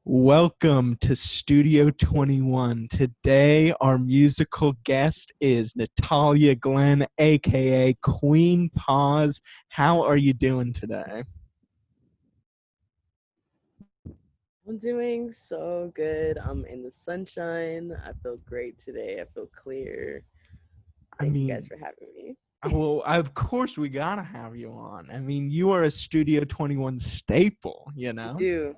Welcome to Studio 21. Today, our musical guest is Natalia Glenn, aka Qween Paz. How are you doing today? I'm doing so good. I'm in the sunshine. I feel great today. I feel clear. I Thank you guys mean, for having me. well, of course, we gotta have you on. I mean, you are a Studio 21 staple, you You know? do.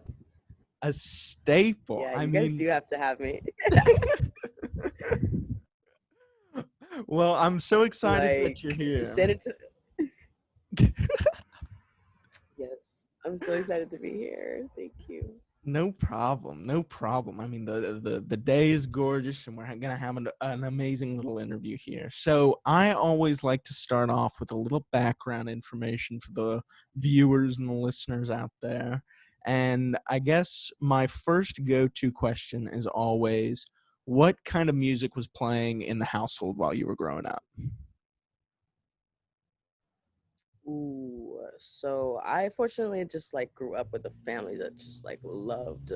A staple. Yeah, I you guys mean, do have to have me. well, I'm so excited Like, that you're here. send it to. Yes, I'm so excited to be here. Thank you. No problem. No problem. I mean, the day is gorgeous, and we're gonna have an amazing little interview here. So I always like to start off with a little background information for the viewers and the listeners out there. And I guess my first go-to question is always, what kind of music was playing in the household while you were growing up? Ooh, so I fortunately just like grew up with a family that just like loved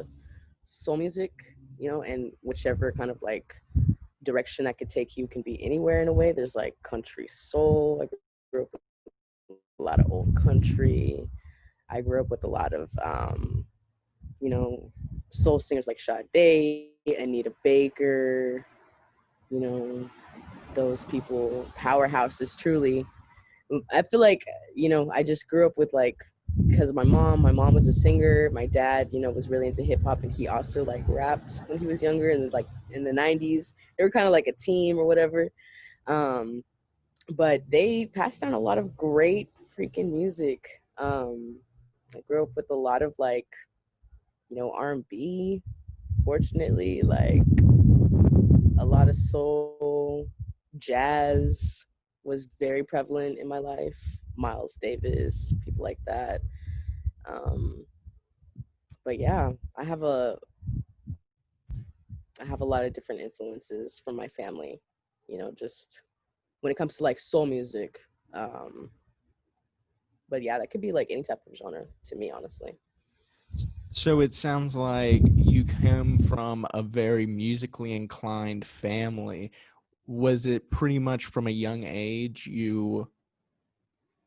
soul music, and whichever kind of like direction that could take you can be anywhere in a way. There's like country soul. I grew up with a lot of old country. I grew up with a lot of, you know, soul singers like Sade, Anita Baker, you know, those people, powerhouses, truly. I feel like, I just grew up with like, because my mom was a singer. My dad, was really into hip hop and he also like rapped when he was younger and like in the 90s. They were kind of like a team or whatever. Um, but they passed down a lot of great freaking music. I grew up with a lot of like, R&B, fortunately, like a lot of soul, jazz was very prevalent in my life. Miles Davis, people like that. Um, but yeah, I have a lot of different influences from my family, just when it comes to like soul music. Um, but yeah, that could be like any type of genre to me, honestly. So it sounds like you come from a very musically inclined family. Was it pretty much from a young age you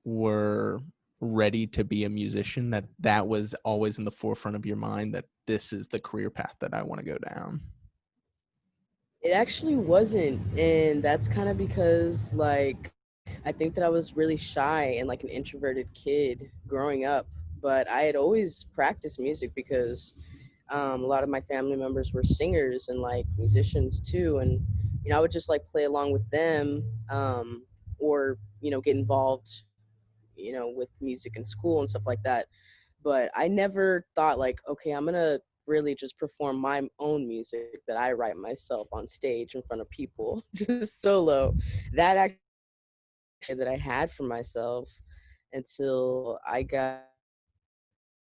were ready to be a musician, that was always in the forefront of your mind, that this is the career path that I want to go down? It actually wasn't, and that's kind of because like I think that I was really shy and like an introverted kid growing up, but I had always practiced music because a lot of my family members were singers and like musicians too, and I would just like play along with them, or get involved, with music in school and stuff like that. But I never thought like, okay, I'm gonna really just perform my own music that I write myself on stage in front of people, just solo. That actually that I had for myself until I got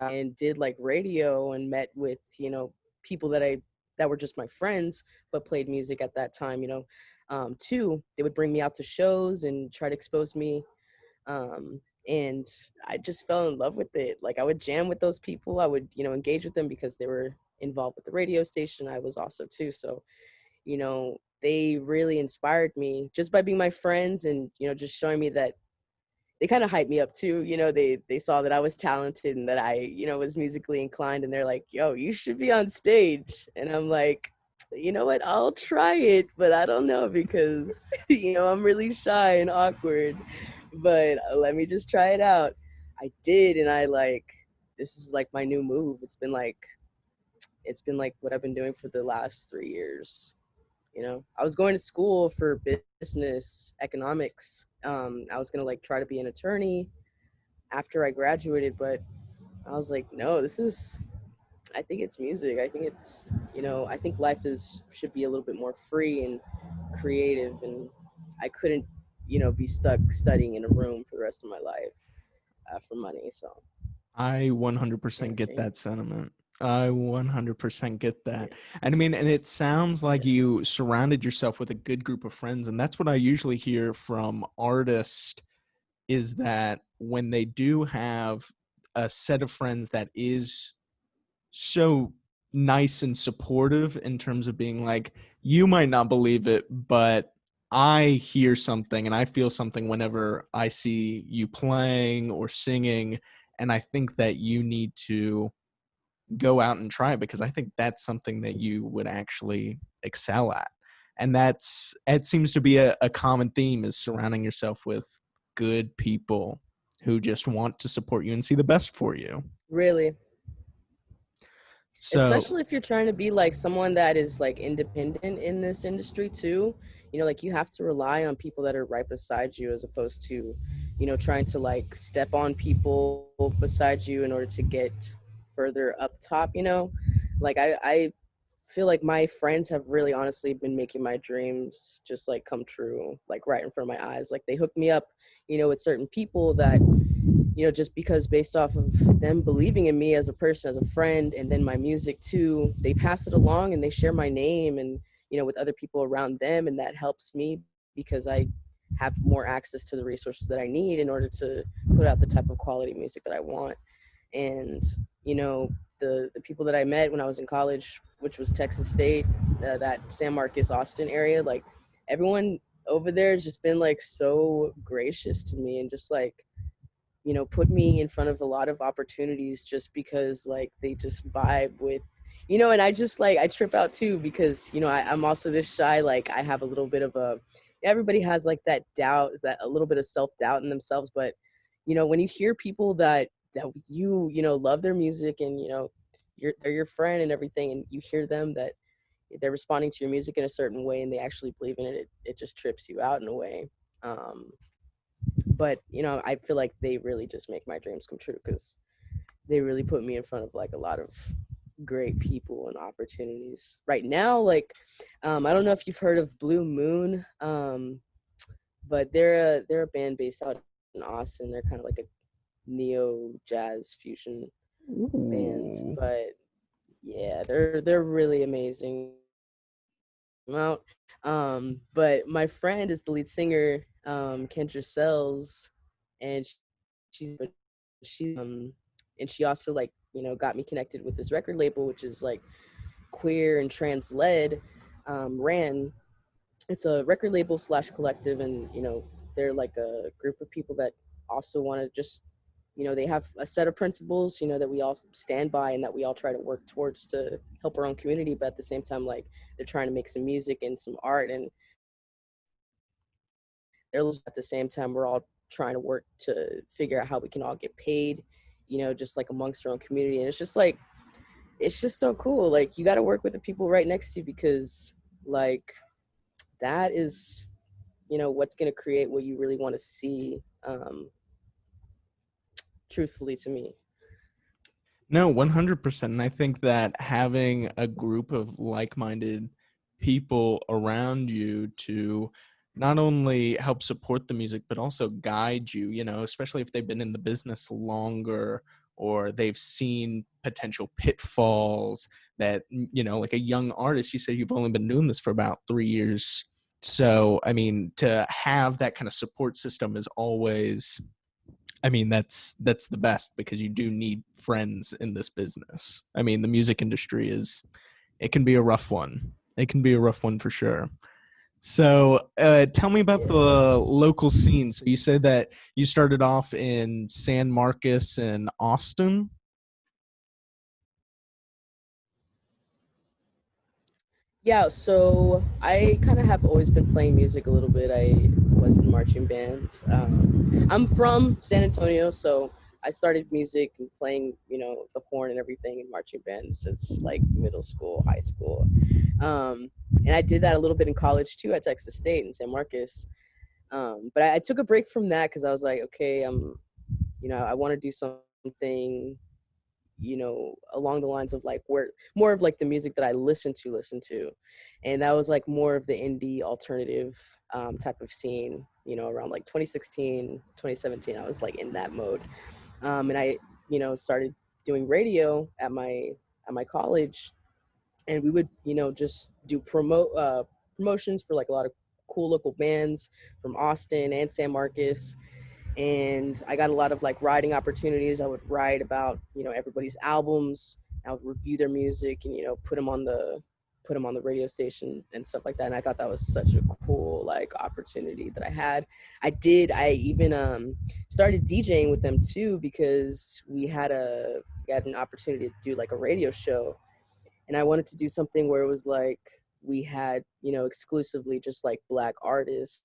and did like radio and met with people that were just my friends but played music at that time. Too, they would bring me out to shows and try to expose me, and I just fell in love with it. Like I would jam with those people. I would, engage with them because they were involved with the radio station. I was also too. So, they really inspired me just by being my friends and, just showing me that they kind of hyped me up too. They saw that I was talented and that I, was musically inclined and they're like, "Yo, you should be on stage." And I'm like, "You know what? I'll try it, but I don't know because, I'm really shy and awkward, but let me just try it out." I did, and I like this is like my new move. It's been like what I've been doing for the last 3 years. I was going to school for business economics. I was going to like try to be an attorney after I graduated, but I was like, no, I think it's music. I think I think life is should be a little bit more free and creative, and I couldn't, be stuck studying in a room for the rest of my life, for money. So I yeah, 100% get change. that sentiment. I 100% get Yeah. that. And I mean, and it sounds like you surrounded yourself with a good group of friends. And that's what I usually hear from artists, is that when they do have a set of friends that is so nice and supportive in terms of being like, you might not believe it, but I hear something and I feel something whenever I see you playing or singing. And I think that you need to go out and try it because I think that's something that you would actually excel at. And it seems to be a common theme is surrounding yourself with good people who just want to support you and see the best for you. Really. So, Especially if you're trying to be like someone that is like independent in this industry too. Like you have to rely on people that are right beside you as opposed to, trying to like step on people beside you in order to get further up top. Like I feel like my friends have really honestly been making my dreams just like come true, like right in front of my eyes. Like they hooked me up, with certain people that, just because based off of them believing in me as a person, as a friend, and then my music too, they pass it along and they share my name and, with other people around them. And that helps me because I have more access to the resources that I need in order to put out the type of quality music that I want. And, the people that I met when I was in college, which was Texas State, that San Marcos, Austin area, like everyone over there has just been like so gracious to me and just like, put me in front of a lot of opportunities just because like they just vibe with, and I just like, I trip out too because, I'm also this shy, like I have a little bit of everybody has like that doubt, that a little bit of self-doubt in themselves. But, when you hear people that love their music and, they're your friend and everything, and you hear them that they're responding to your music in a certain way and they actually believe in it, it just trips you out in a way. But I feel like they really just make my dreams come true because they really put me in front of like a lot of great people and opportunities right now. Like I don't know if you've heard of Blue Moon, but they're a band based out in Austin. They're kind of like a neo jazz fusion band, ooh. but yeah, they're really amazing out. But my friend is the lead singer, Kendra Sells, and she's she and she also like got me connected with this record label, which is like queer and trans led. Ran It's a record label slash collective, and they're like a group of people that also want to just they have a set of principles that we all stand by and that we all try to work towards to help our own community, but at the same time like they're trying to make some music and some art, and they're at the same time we're all trying to work to figure out how we can all get paid, just like amongst our own community. And it's just like it's just so cool. Like you got to work with the people right next to you because like that is what's going to create what you really want to see, truthfully to me. No, 100%. And I think that having a group of like minded people around you to not only help support the music, but also guide you, especially if they've been in the business longer or they've seen potential pitfalls that, like a young artist, you said you've only been doing this for about 3 years. So, I mean, to have that kind of support system is always, I mean, that's the best because you do need friends in this business. I mean, the music industry is it can be a rough one. It can be a rough one for sure. So, tell me about the Yeah. local scene. So you said that you started off in San Marcos and Austin. Yeah, so I kind of have always been playing music a little bit. I was in marching bands. I'm from San Antonio, so I started music and playing, the horn and everything in marching bands since like middle school, high school. Um, and I did that a little bit in college too at Texas State in San Marcos. But I took a break from that because I was like, okay, I want to do something along the lines of like where more of like the music that I listen to. And that was like more of the indie alternative type of scene, around like 2016, 2017. I was like in that mode. And I, started doing radio at my college, and we would, just do promotions for like a lot of cool local bands from Austin and San Marcos. And I got a lot of like writing opportunities. I would write about everybody's albums. I would review their music and put them on the radio station and stuff like that. And I thought that was such a cool like opportunity that I had. I even started DJing with them too because we had an opportunity to do like a radio show, and I wanted to do something where it was like we had exclusively just like black artists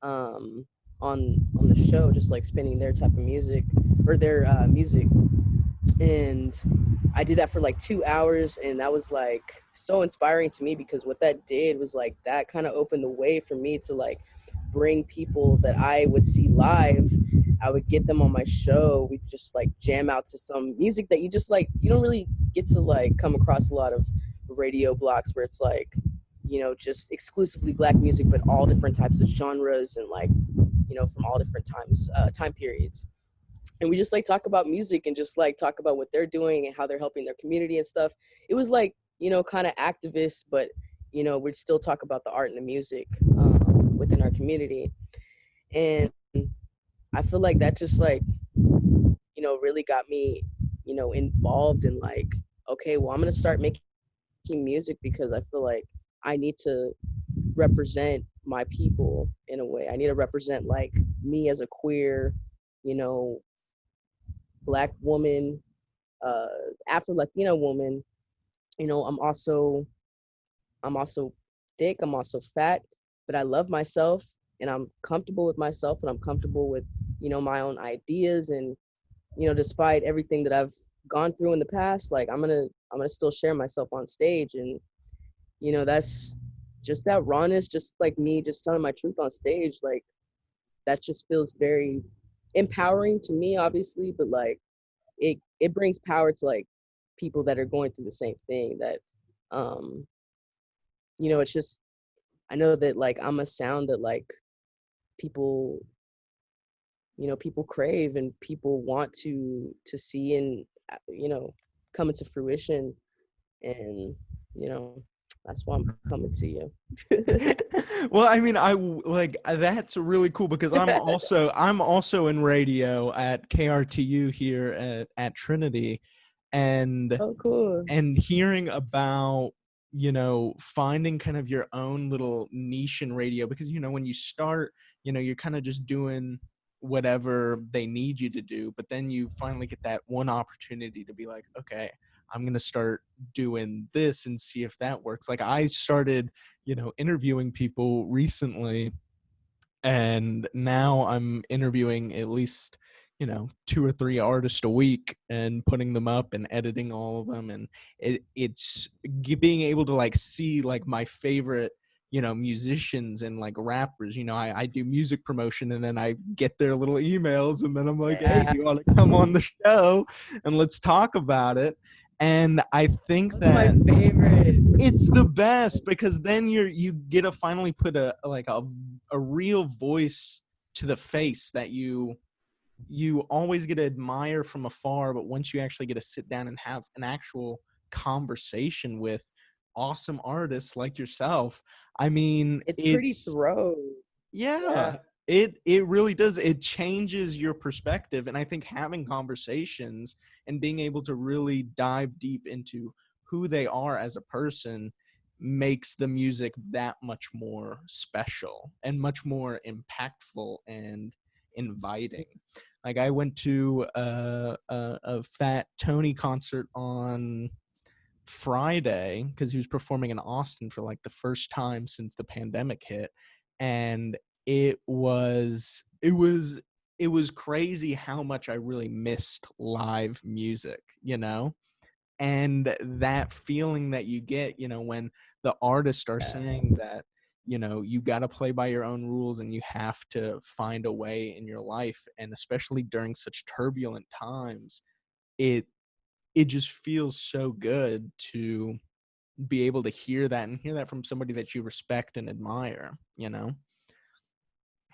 um, on the show, just like spinning their type of music or their music. And I did that for like 2 hours, and that was like so inspiring to me because what that did was like that kind of opened the way for me to like bring people that I would see live. I would get them on my show. We'd just like jam out to some music that you just like you don't really get to like come across a lot of radio blocks where it's like just exclusively black music, but all different types of genres and like from all different time periods. And we just like talk about music and just like talk about what they're doing and how they're helping their community and stuff. It was like kind of activist, but we'd still talk about the art and the music within our community. And I feel like that just like really got me involved in like, okay, well, I'm gonna start making music because I feel like I need to represent my people in a way. I need to represent like me as a queer, you know, black woman, uh, Afro Latina woman. I'm also thick. I'm also fat, but I love myself and I'm comfortable with myself and I'm comfortable with my own ideas. And despite everything that I've gone through in the past, like I'm gonna still share myself on stage. And that's just that rawness, just like me just telling my truth on stage. Like that just feels very empowering to me, obviously, but like it brings power to like people that are going through the same thing. That um it's just, I know that like I'm a sound that like people people crave and people want to see and come into fruition. And you know that's why I'm coming to you. Well, I mean, like that's really cool because I'm also in radio at KRTU here at Trinity, and Oh, cool. hearing about finding kind of your own little niche in radio, because when you start, you're kind of just doing whatever they need you to do, but then you finally get that one opportunity to be like, okay, I'm going to start doing this and see if that works. Like I started interviewing people recently, and now I'm interviewing at least 2 or 3 artists a week and putting them up and editing all of them. And it's being able to like see like my favorite musicians and like rappers. I do music promotion, and then I get their little emails, and then I'm like, hey, Yeah, do you want to come on the show and let's talk about it? And I think that's my that favorite. it's the best because then you get to finally put a real voice to the face that you always get to admire from afar, but once you actually get to sit down and have an actual conversation with awesome artists like yourself, I mean, It's pretty it's throw. Yeah. yeah, it really does. It changes your perspective, and I think having conversations and being able to really dive deep into who they are as a person makes the music that much more special and much more impactful and inviting. Like I went to a Fat Tony concert on Friday because he was performing in Austin for like the first time since the pandemic hit, and it was crazy how much I really missed live music, and that feeling that you get, when the artists are saying that you got to play by your own rules and you have to find a way in your life, and especially during such turbulent times, it it just feels so good to be able to hear that and hear that from somebody that you respect and admire.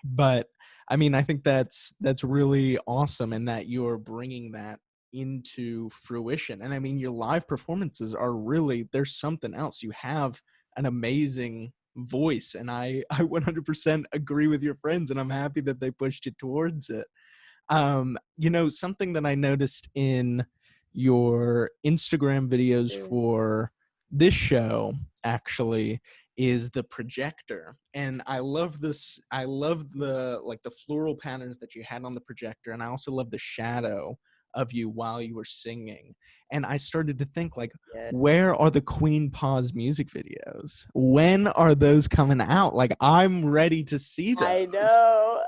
But I mean, I think that's really awesome, and that you're bringing that into fruition. And I mean, your live performances are really, there's something else. You have an amazing voice, and I 100% agree with your friends, and I'm happy that they pushed you towards it. Something that I noticed in your Instagram videos Yeah. for this show actually is the projector. And I love this. I love the like the floral patterns that you had on the projector, and I also love the shadow of you while you were singing. And I started to think like, Yeah. where are the Qween Paz music videos? When are those coming out? Like, I'm ready to see I those. know.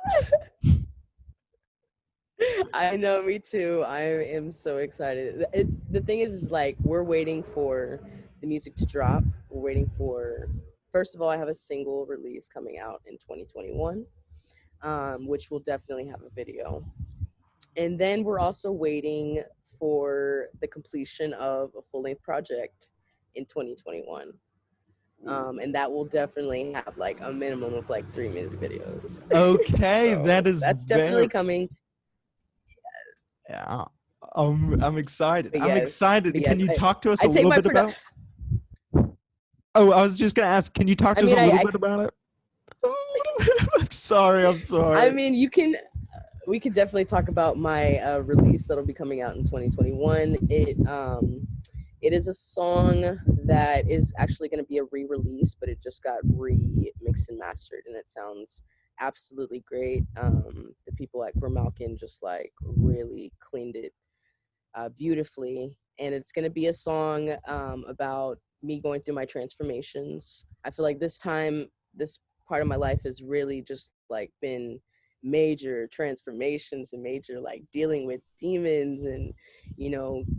I know, me too. I am so excited. The thing is like we're waiting for the music to drop. We're waiting for, first of all, I have a single release coming out in 2021, which will definitely have a video. And then we're also waiting for the completion of a full length project in 2021. And that will definitely have like a minimum of like 3 music videos. Okay, that So is that's definitely very coming. yeah. I'm excited. But I'm yes, excited. but Can yes, you talk to us I a take little my bit about? Oh, I was just gonna ask. Can you talk I to us a mean, little bit about it? A little bit. I'm sorry. I'm I sorry. mean, you can. We could definitely talk about my release that'll be coming out in 2021. It is a song that is actually going to be a re-release, but it just got remixed and mastered, and it sounds absolutely great. The people at Grimalkin just like really cleaned it beautifully. And it's going to be a song about me going through my transformations. I feel like this part of my life has really just like been major transformations and major like dealing with demons and,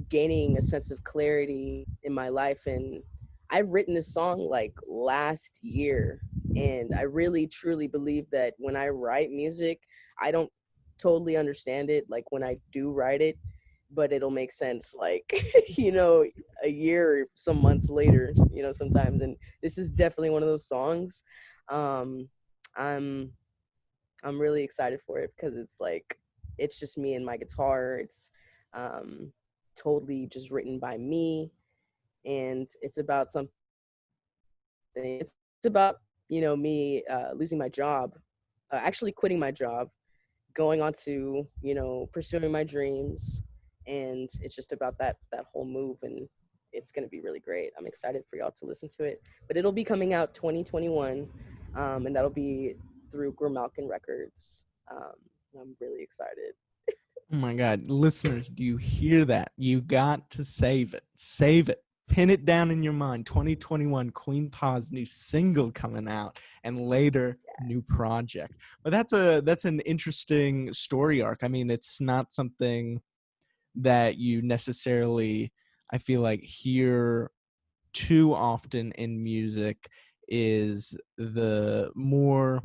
gaining a sense of clarity in my life. And I've written this song like last year. And I really truly believe that when I write music, I don't totally understand it. Like when I do write it, but it'll make sense like a year or some months later, sometimes. And this is definitely one of those songs. um i'm I'm really excited for it because it's like it's just me and my guitar. It's um totally just written by me, and it's about something. It's about me losing my job, actually quitting my job, going on to pursuing my dreams. And it's just about that whole move, and it's going to be really great. I'm excited for y'all to listen to it, but it'll be coming out 2021, and that'll be through Grimalkin Records. I'm really excited. Oh my God, listeners, do you hear that? You got to save it. Save it. Pin it down in your mind. 2021, Qween Paz new single coming out, and later new project. But that's an interesting story arc. I mean, it's not something that you necessarily, I feel like, hear too often in music. Is the more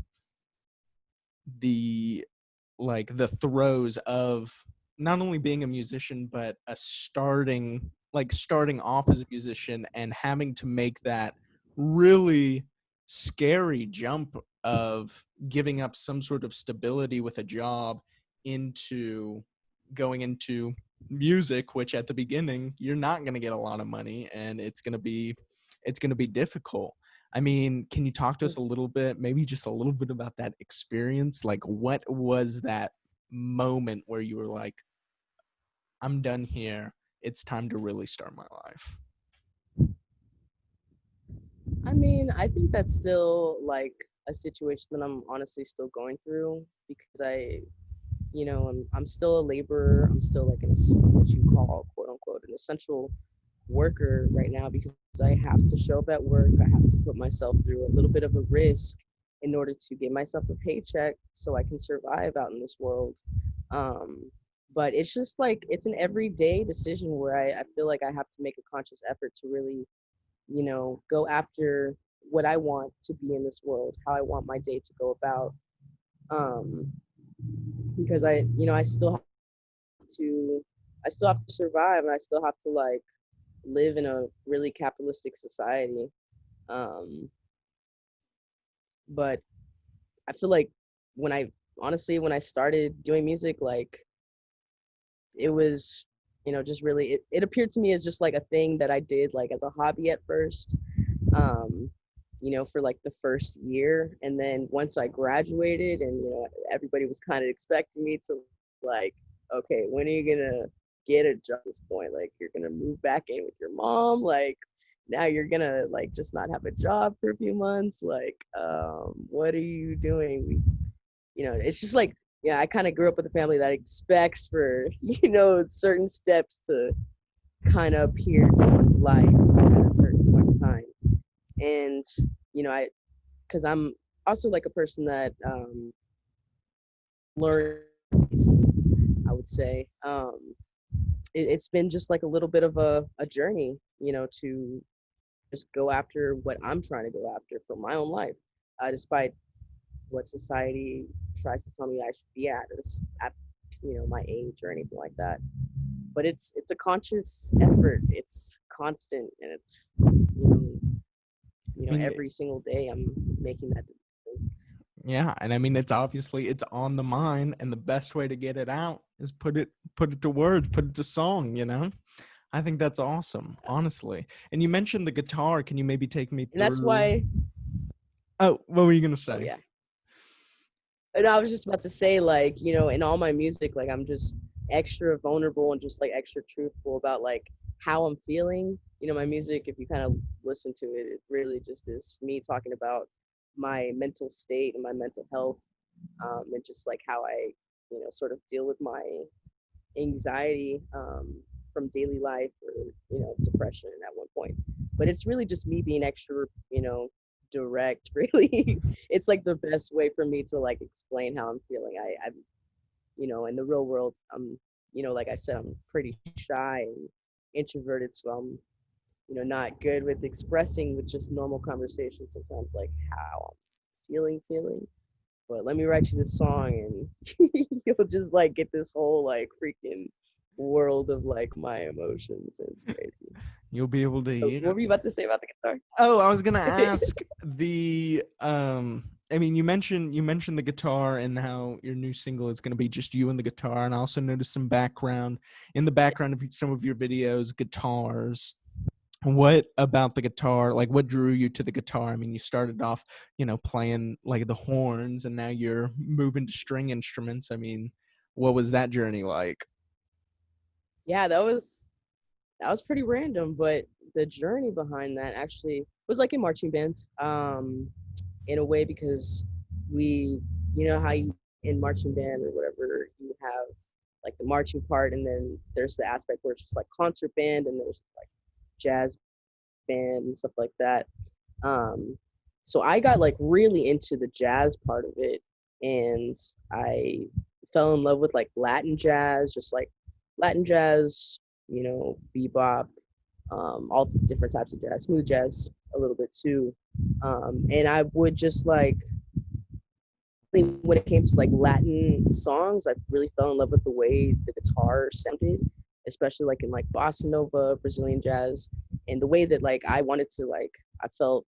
the like the throes of not only being a musician but a starting off as a musician and having to make that really scary jump of giving up some sort of stability with a job into going into music, which at the beginning you're not going to get a lot of money and it's going to be difficult. I mean, can you talk to us a little bit, maybe just a little bit about that experience? Like, what was that moment where you were like, I'm done here. It's time to really start my life? I mean, I think that's still like a situation that I'm honestly still going through, because I'm still a laborer. I'm still like what you call quote unquote an essential worker right now, because I have to show up at work. I have to put myself through a little bit of a risk in order to get myself a paycheck so I can survive out in this world. Um, but it's just like it's an everyday decision where I feel like I have to make a conscious effort to really, go after what I want to be in this world, how I want my day to go about. Um, because I still have to, survive, and I still have to like live in a really capitalistic society. Um, but I feel like when I when I started doing music, like it was, just really, it appeared to me as just like a thing that I did like as a hobby at first, um, for like the first year. And then once I graduated and, everybody was kind of expecting me to like, okay, when are you gonna get a job at this point. Like you're gonna move back in with your mom. Like now you're gonna like just not have a job for a few months. Like, what are you doing? It's just like, yeah, I kind of grew up with a family that expects for, certain steps to kind of appear to one's life at a certain point in time. And, because I'm also like a person that learns, I would say. It's been just like a little bit of a journey, to just go after what I'm trying to go after for my own life, despite what society tries to tell me I should be at my age or anything like that. But it's a conscious effort. It's constant, and it's I mean, every single day I'm making that decision. yeah, and I mean it's on the mind, and the best way to get it out is put it to words, put it to song. I think that's awesome, honestly. And you mentioned the guitar. Can you maybe take me And that's through? why. Oh, what were you gonna Oh say? yeah. And I was just about to say, like, in all my music, like, I'm just extra vulnerable and just like extra truthful about like how I'm feeling. My music, if you kind of listen to it, it really just is me talking about my mental state and my mental health, and just like how I, sort of deal with my anxiety, from daily life, or depression at one point. But it's really just me being extra, direct. Really, it's like the best way for me to like explain how I'm feeling. I'm, in the real world, I'm, like I said, I'm pretty shy and introverted, so I'm, not good with expressing with just normal conversation sometimes, like how I'm feeling. But let me write you this song, and you'll just like get this whole like freaking world of like my emotions, and it's crazy. You'll be able to So hear. what were you about to say about the guitar? Oh, I was gonna ask the I mean you mentioned the guitar and how your new single is gonna be just you and the guitar, and I also noticed some background in the background of some of your videos, guitars. What about the guitar? Like what drew you to the guitar? I mean, you started off, playing like the horns and now you're moving to string instruments. I mean, what was that journey like? Yeah, that was pretty random, but the journey behind that actually was like in marching bands, in a way, because we, how you in marching band or whatever, you have like the marching part, and then there's the aspect where it's just like concert band, and there's like jazz band and stuff like that. Um, so I got like really into the jazz part of it, and I fell in love with like Latin jazz, just like Latin jazz, bebop, all different types of jazz, smooth jazz a little bit too. And I would just like, when it came to like Latin songs, I really fell in love with the way the guitar sounded, especially like in like bossa nova, Brazilian jazz, and the way that like I wanted to like, I felt,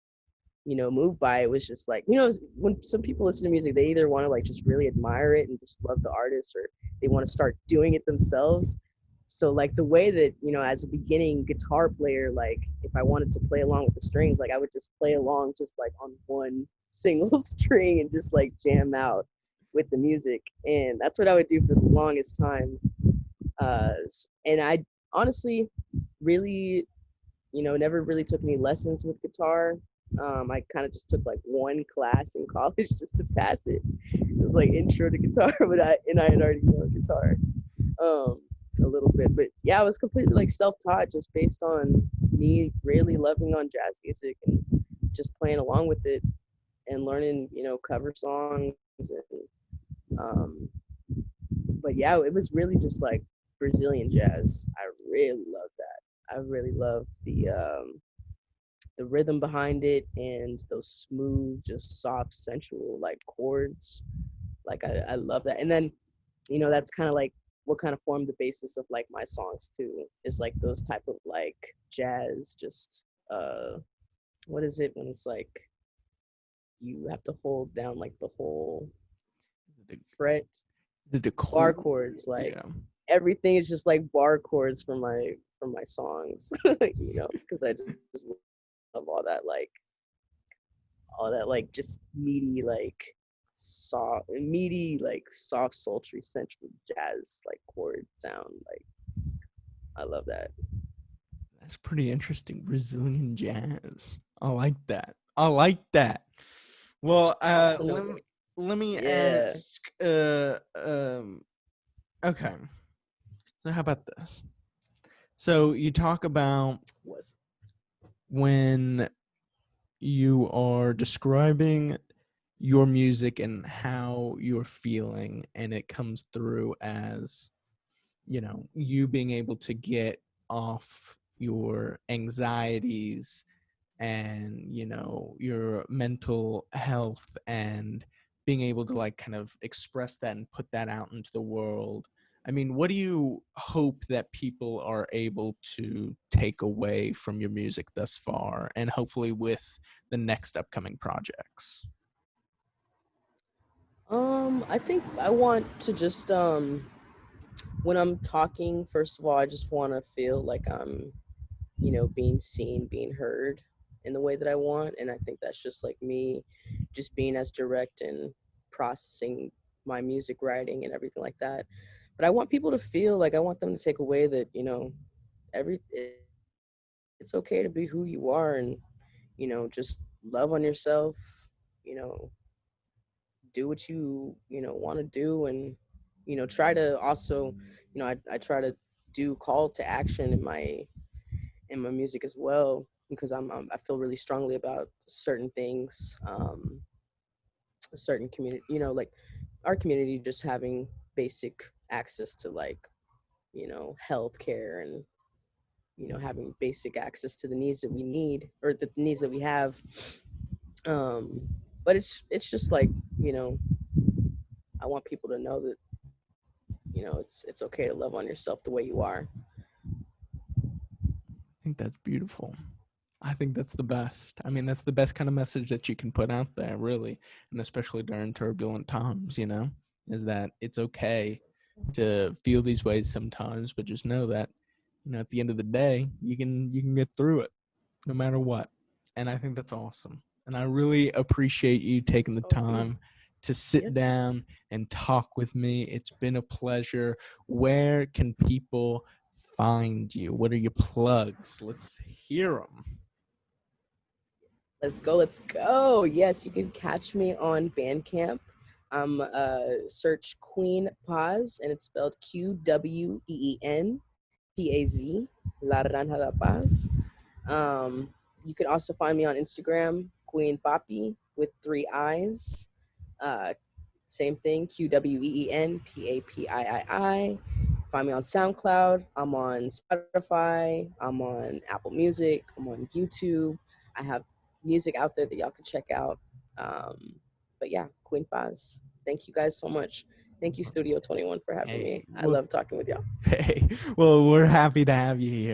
moved by it was just like, when some people listen to music, they either want to like just really admire it and just love the artist, or they want to start doing it themselves. So like the way that, as a beginning guitar player, like if I wanted to play along with the strings, like I would just play along just like on one single string and just like jam out with the music. And that's what I would do for the longest time. And I honestly really, never really took any lessons with guitar. I kind of just took like one class in college just to pass it. It was like intro to guitar, but I had already known guitar, um, a little bit. But yeah, I was completely like self-taught, just based on me really loving on jazz music and just playing along with it and learning, cover songs. And but yeah, it was really just like Brazilian jazz. I really love that. I really love the rhythm behind it and those smooth, just soft, sensual like chords. Like I love that. And then, that's kind of like what kind of formed the basis of like my songs too, is like those type of like jazz, just what is it when it's like you have to hold down like the whole The, fret, the bar decor. chords, like Yeah. everything is just like bar chords for my songs, because I just love all that like just meaty like soft sultry central jazz like chord sound, like I love that. That's pretty interesting. Brazilian jazz. I like that. I like that. Well, Also know let me that. let me Yeah. ask. Okay. So how about this? So you talk about Was when you are describing your music and how you're feeling, and it comes through as, you being able to get off your anxieties and, your mental health, and being able to like kind of express that and put that out into the world. I mean, what do you hope that people are able to take away from your music thus far, and hopefully with the next upcoming projects? I think I want to just when I'm talking, first of all, I just want to feel like I'm, being seen, being heard in the way that I want. And I think that's just like me just being as direct and processing my music writing and everything like that. But I want people to feel like I want them to take away that, every it's okay to be who you are and, just love on yourself, you know, do what you want to do and, try to also, I try to do call to action in my music as well because I feel really strongly about certain things, a certain community, like our community just having basic access to like, health care and, having basic access to the needs that we need or the needs that we have. Um, but it's just like, you know, I want people to know that, it's okay to love on yourself the way you are. I think that's beautiful. I think that's the best. I mean, that's the best kind of message that you can put out there, really. And especially during turbulent times, is that it's okay to feel these ways sometimes, but just know that, at the end of the day, you can get through it no matter what. And I think that's awesome. And I really appreciate you taking the Oh, yeah. time to Yeah. sit down and talk with me. It's been a pleasure. Where can people find you? What are your plugs? Let's hear them. Let's go. Let's go. Yes, you can catch me on Bandcamp. Search Qween Paz, and it's spelled QWEEN PAZ, La Naranja da Paz. Um, you can also find me on Instagram, Queen Papi with three eyes. Uh, Same thing, QWEEN PAPIII. Find me on SoundCloud. I'm on Spotify. I'm on Apple Music. I'm on YouTube. I have music out there that y'all can check out. Um, but yeah, Queen Paz. Thank you guys so much. Thank you, Studio 21, for having Hey, me. I well, love talking with y'all. hey, well, we're happy to have you here.